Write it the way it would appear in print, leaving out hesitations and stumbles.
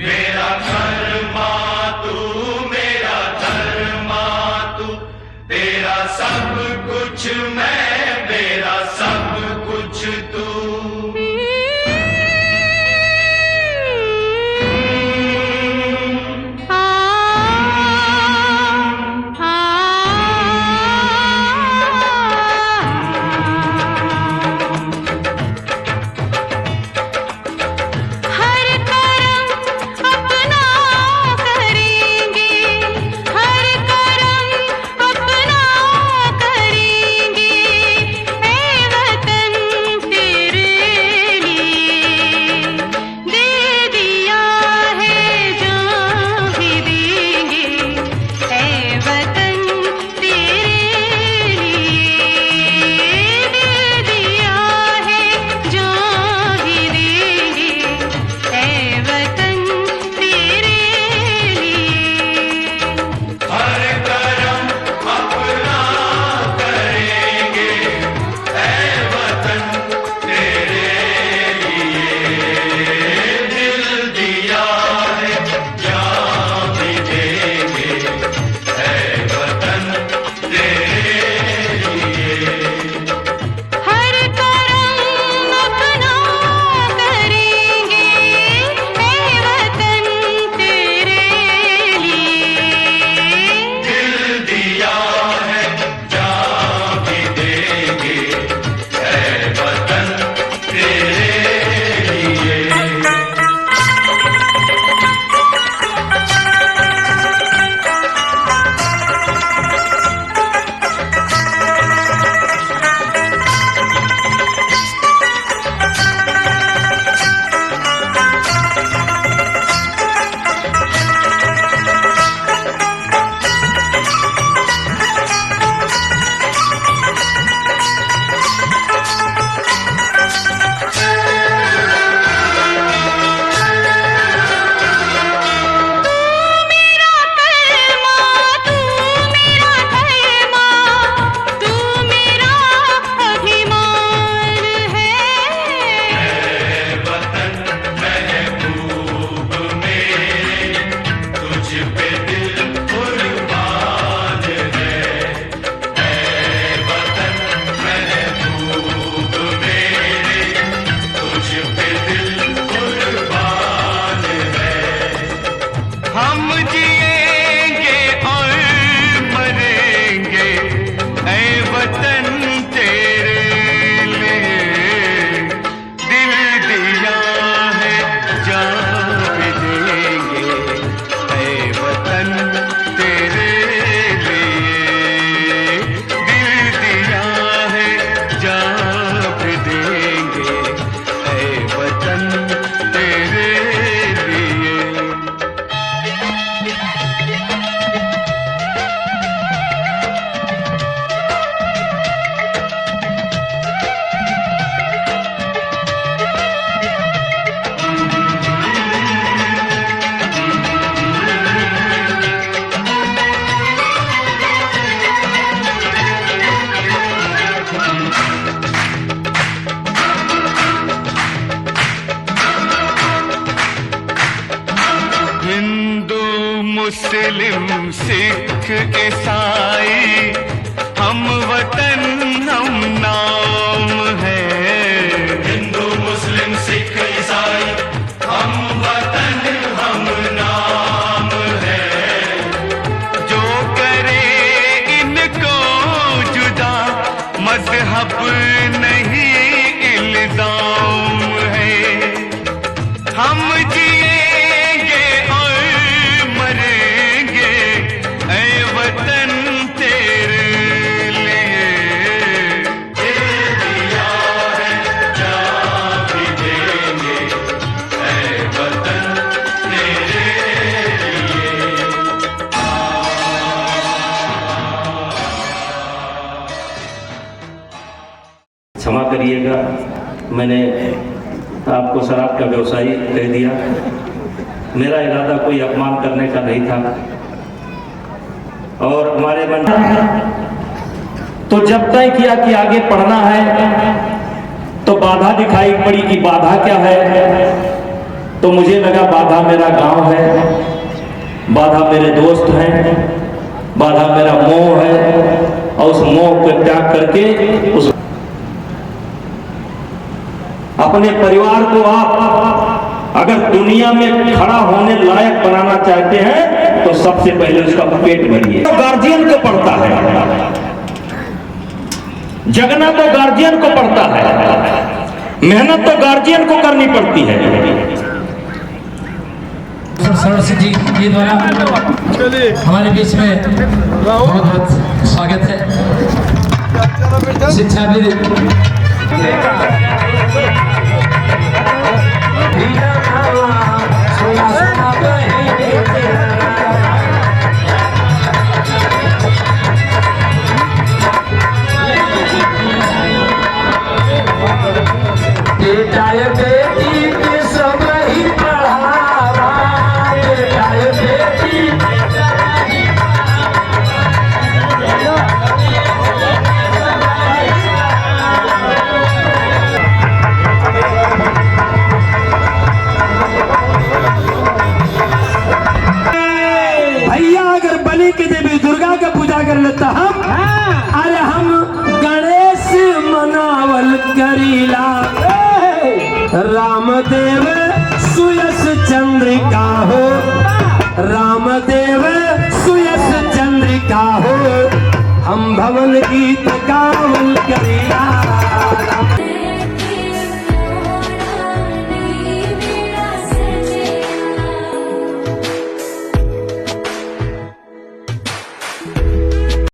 मेरा कर्मा तू, मेरा धर्मा तू, तेरा सब कुछ मैं, मेरा सब कुछ तू। मुस्लिम सिख ईसाई हम वतन हम नाम है। हिंदू मुस्लिम सिख ईसाई हम वतन हम नाम है। जो करे इनको जुदा मजहब नहीं इल्जाम है। हम जिएंगे और मरेंगे ऐ वतन तेरे लिए। दिया है जान भी देंगे ऐ वतन तेरे लिए। क्षमा करिएगा, मैंने आपको शराब का व्यवसायी कह दिया। मेरा इरादा कोई अपमान करने का नहीं था। और हमारे मन तो जब तय किया कि आगे पढ़ना है तो बाधा दिखाई पड़ी कि बाधा क्या है। तो मुझे लगा बाधा मेरा गांव है, बाधा मेरे दोस्त हैं, बाधा मेरा मोह है, और उस मोह को त्याग करके उस अपने परिवार को आप अगर दुनिया में खड़ा होने लायक बनाना चाहते हैं तो सबसे पहले उसका पेट भरिए। तो गार्जियन को पड़ता है, जगना तो गार्जियन को पड़ता है, मेहनत तो गार्जियन को करनी पड़ती है। सरोवर सिंह जी द्वारा हमारे बीच में बहुत बहुत स्वागत है। शिक्षा भी के देवी दुर्गा का पूजा कर लेता हम। अरे हम गणेश मनावल करीला, रामदेव सुयस चंद्रिका हो, रामदेव सुयस चंद्रिका हो, हम भवन गीत गावल करीला।